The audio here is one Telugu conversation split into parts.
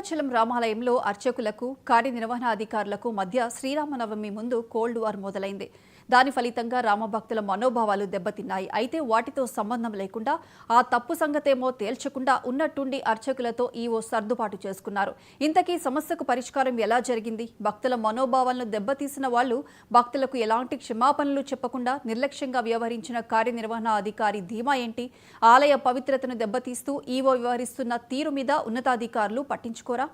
భద్రాచలం రామాలయంలో అర్చకులకు కార్యనిర్వహణాధికారులకు మధ్య శ్రీరామనవమి ముందు కోల్డ్ వార్ మొదలైంది. దాని ఫలితంగా రామభక్తుల మనోభావాలు దెబ్బతిన్నాయి. అయితే వాటితో సంబంధం లేకుండా ఆ తప్పు సంగతేమో తేల్చకుండా ఉన్నట్టుండి అర్చకులతో ఈవో సర్దుబాటు చేసుకున్నారు. ఇంతకీ సమస్యకు పరిష్కారం ఎలా జరిగింది? భక్తుల మనోభావాలను దెబ్బతీసిన వాళ్లు భక్తులకు ఎలాంటి క్షమాపణలు చెప్పకుండా నిర్లక్ష్యంగా వ్యవహరించిన కార్యనిర్వహణాధికారి ధీమా ఏంటి? ఆలయ పవిత్రతను దెబ్బతీస్తూ ఈవో వ్యవహరిస్తున్న తీరు మీద ఉన్నతాధికారులు పట్టించుకోరా?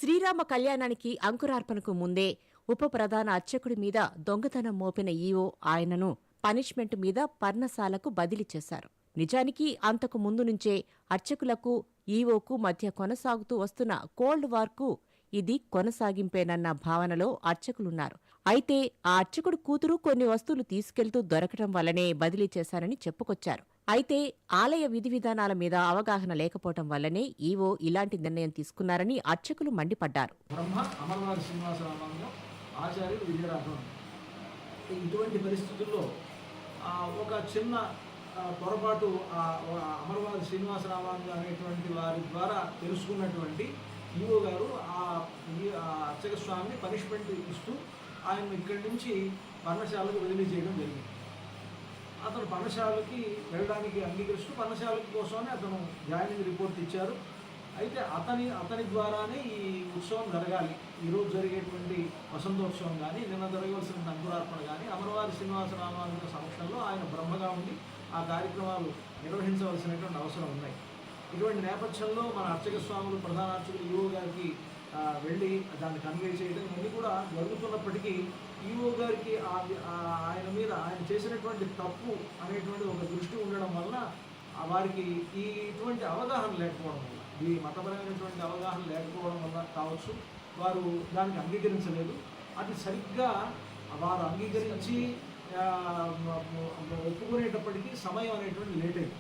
శ్రీరామ కళ్యాణానికి అంకురార్పణకు ముందే ఉప ప్రధాన అర్చకుడి మీద దొంగతనం మోపిన ఈవో ఆయనను పనిష్మెంట్ మీద పర్ణశాలకు బదిలీ చేశారు. నిజానికి అంతకు ముందు నుంచే అర్చకులకు ఈవోకు మధ్య కొనసాగుతూ వస్తున్న కోల్డ్ వార్కు ఇది కొనసాగింపేనన్న భావనలో అర్చకులున్నారు. అయితే ఆ అర్చకుడు కూతురు కొన్ని వస్తువులు తీసుకెళ్తూ దొరకటం వల్లనే బదిలీ చేశారని చెప్పుకొచ్చారు. అయితే ఆలయ విధి విధానాల మీద అవగాహన లేకపోవటం వల్లనే ఈవో ఇలాంటి నిర్ణయం తీసుకున్నారని అర్చకులు మండిపడ్డారు. ఇటువంటి పరిస్థితుల్లో ఒక చిన్న పొరపాటు అమరవాది శ్రీనివాసరామాను అనేటువంటి వారి ద్వారా తెలుసుకున్నటువంటి ఈవో గారు ఆ అర్చక స్వామిని పనిష్మెంట్ ఇస్తూ ఆయన ఇక్కడి నుంచి పర్ణశాలకు బదిలీ చేయడం జరిగింది. అతను పర్ణశాలకి వెళ్ళడానికి అంగీకరిస్తూ పర్ణశాల కోసమని అతను జాయినింగ్ రిపోర్ట్ ఇచ్చారు. అయితే అతని ద్వారానే ఈ ఉత్సవం జరగాలి. ఈరోజు జరిగేటువంటి వసంతోత్సవం కానీ నిన్న జరగవలసిన అంకురార్పణ కానీ అమరవాది శ్రీనివాసరామాను సమక్షంలో ఆయన బ్రహ్మగా ఉండి ఆ కార్యక్రమాలు నిర్వహించవలసినటువంటి అవసరం ఉన్నాయి. ఇటువంటి నేపథ్యంలో మన అర్చక స్వాములు ప్రధాన అర్చకులు ఈవో గారికి వెళ్ళి దాన్ని కన్వే చేయడం ఇవన్నీ కూడా జరుగుతున్నప్పటికీ ఈవో గారికి ఆయన మీద ఆయన చేసినటువంటి తప్పు అనేటువంటి ఒక దృష్టి ఉండడం వలన వారికి ఇటువంటి అవగాహన లేకపోవడం వల్ల, ఈ మతపరమైనటువంటి అవగాహన లేకపోవడం వల్ల కావచ్చు, వారు దానికి అంగీకరించలేదు. అది సరిగ్గా వారు అంగీకరించి ఒప్పుకునేటప్పటికీ సమయం అనేటువంటి లేట్ అయింది.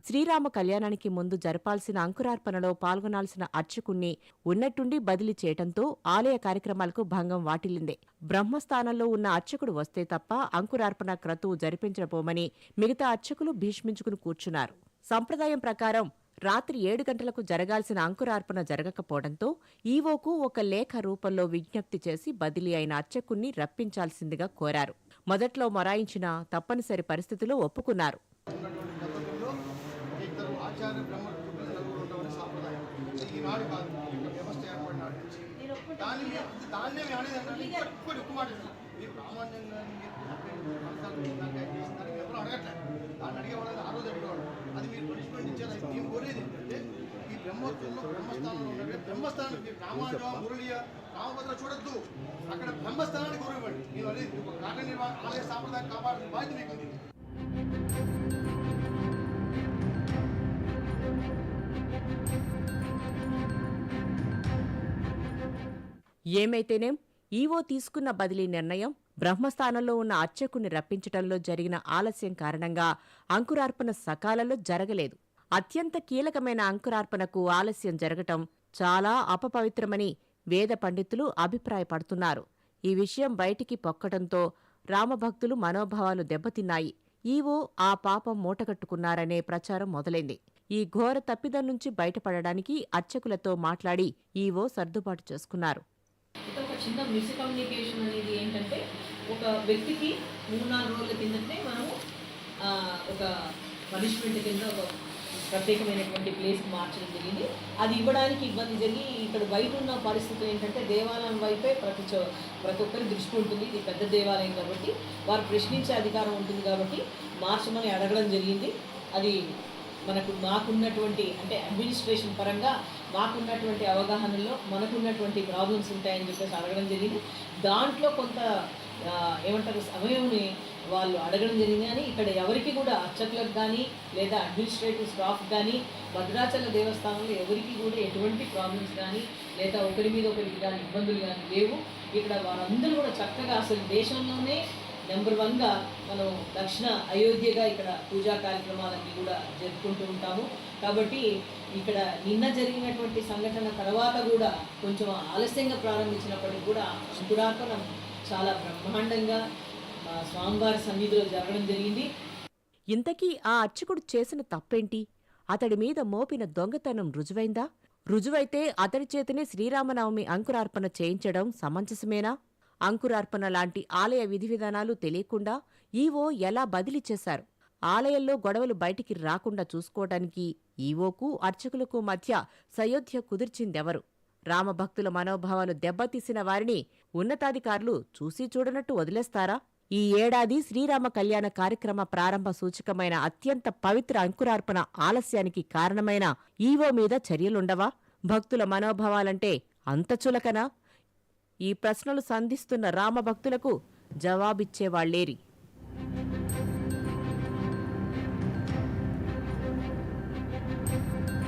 శ్రీరామ కళ్యాణానికి ముందు జరపాల్సిన అంకురార్పణలో పాల్గొనాల్సిన అర్చకుణ్ణి ఉన్నట్టుండి బదిలీ చేయటంతో ఆలయ కార్యక్రమాలకు భంగం వాటిల్లింది. బ్రహ్మస్థానంలో ఉన్న అర్చకుడు వస్తే తప్ప అంకురార్పణ క్రతువు జరిపించబోమని మిగతా అర్చకులు భీష్మించుకుని కూర్చున్నారు. సంప్రదాయం ప్రకారం రాత్రి 7 గంటలకు జరగాల్సిన అంకురార్పణ జరగకపోవడంతో ఈవోకు ఒక లేఖ రూపంలో విజ్ఞప్తి చేసి బదిలీ అయిన అర్చకుణ్ణి రప్పించాల్సిందిగా కోరారు. మొదట్లో మొరాయించిన తప్పనిసరి పరిస్థితిలో ఒప్పుకున్నారు. అది మీరు పనిష్మెంట్ ఇచ్చేది. మేము కోరేది ఏంటంటే ఈ బ్రహ్మస్థానంలో ఉన్నట్టు బ్రహ్మస్థానం రామానుజ మురళియ రామభద్ర చూడొద్దు, అక్కడ బ్రహ్మస్థానాన్ని గౌరవివ్వండి. మీరు అనేది కార్యనిర్వహణ ఆలయ సాంప్రదాయం కాపాడాల్సిన బాధ్యత మీకుంది. ఏమైతేనేం ఈవో తీసుకున్న బదిలీ నిర్ణయం బ్రహ్మస్థానంలో ఉన్న అర్చకుణ్ణి రప్పించటంలో జరిగిన ఆలస్యం కారణంగా అంకురార్పణ సకాలంలో జరగలేదు. అత్యంత కీలకమైన అంకురార్పణకు ఆలస్యం జరగటం చాలా అపపవిత్రమని వేద పండితులు అభిప్రాయపడుతున్నారు. ఈ విషయం బయటికి పొక్కటంతో రామభక్తులు మనోభావాలు దెబ్బతిన్నాయి. ఈవో ఆ పాపం మూటగట్టుకున్నారనే ప్రచారం మొదలైంది. ఈ ఘోర తప్పిదం నుంచి బయటపడడానికి అర్చకులతో మాట్లాడి ఈవో సర్దుబాటు చేసుకున్నారు. ఒక చిన్న మిస్కమ్యూనికేషన్ అనేది ఏంటంటే, ఒక వ్యక్తికి 3-4 రోజుల కిందటే మనము ఒక పనిష్మెంట్ కింద ఒక ప్రత్యేకమైనటువంటి ప్లేస్కి మార్చడం జరిగింది. అది ఇవ్వడానికి ఇబ్బంది జరిగి ఇక్కడ బయట ఉన్న పరిస్థితి ఏంటంటే, దేవాలయం వైపే ప్రతి ఒక్కరి దృష్టి ఉంటుంది. ఇది పెద్ద దేవాలయం కాబట్టి వారు ప్రశ్నించే అధికారం ఉంటుంది కాబట్టి మార్చమని అడగడం జరిగింది. అది మాకున్నటువంటి అంటే అడ్మినిస్ట్రేషన్ పరంగా మాకున్నటువంటి అవగాహనలో మనకున్నటువంటి ప్రాబ్లమ్స్ ఉంటాయని చెప్పేసి అడగడం జరిగింది. దాంట్లో కొంత ఏమంటారు సమయంని వాళ్ళు అడగడం జరిగింది. కానీ ఇక్కడ ఎవరికి కూడా అర్చకులకు కానీ లేదా అడ్మినిస్ట్రేటివ్ స్టాఫ్ కానీ భద్రాచల దేవస్థానంలో ఎవరికి కూడా ఎటువంటి ప్రాబ్లమ్స్ కానీ లేదా ఒకరి మీద ఒకరికి కానీ ఇబ్బందులు కానీ లేవు. ఇక్కడ వారందరూ కూడా చక్కగా అసలు దేశంలోనే నెంబర్ 1గా మనం దక్షిణ అయోధ్యగా ఇక్కడ పూజా కార్యక్రమాలన్నీ కూడా జరుపుకుంటూ ఉంటాము. కాబట్టి ఇక్కడ నిన్న జరిగినటువంటి సంఘటన తర్వాత కూడా కొంచెం ఆలస్యంగా ప్రారంభించినప్పటికీ కూడా అంకురార్పణం చాలా బ్రహ్మాండంగా స్వామివారి సన్నిధిలో జరగడం జరిగింది. ఇంతకీ ఆ అర్చకుడు చేసిన తప్పేంటి? అతడి మీద మోపిన దొంగతనం రుజువైందా? రుజువైతే అతడి చేతనే శ్రీరామనవమి అంకురార్పణ చేయించడం సమంజసమేనా? అంకురార్పణ లాంటి ఆలయ విధివిధానాలు తెలియకుండా ఈవో ఎలా బదిలీ చేశారు? ఆలయంలో గొడవలు బయటికి రాకుండా చూసుకోవడానికి ఈవోకు అర్చకులకు మధ్య సయోధ్య కుదిర్చిందెవరు? రామభక్తుల మనోభావాలు దెబ్బతీసిన వారిని ఉన్నతాధికారులు చూసీ చూడనట్టు వదిలేస్తారా? ఈ ఏడాది శ్రీరామ కళ్యాణ కార్యక్రమ ప్రారంభ సూచకమైన అత్యంత పవిత్ర అంకురార్పణ ఆలస్యానికి కారణమైన ఈవో మీద చర్యలుండవా? భక్తుల మనోభావాలంటే అంత చులకనా? ఈ ప్రశ్నలు సంధిస్తున్న రామభక్తులకు జవాబిచ్చేవాళ్లేరి.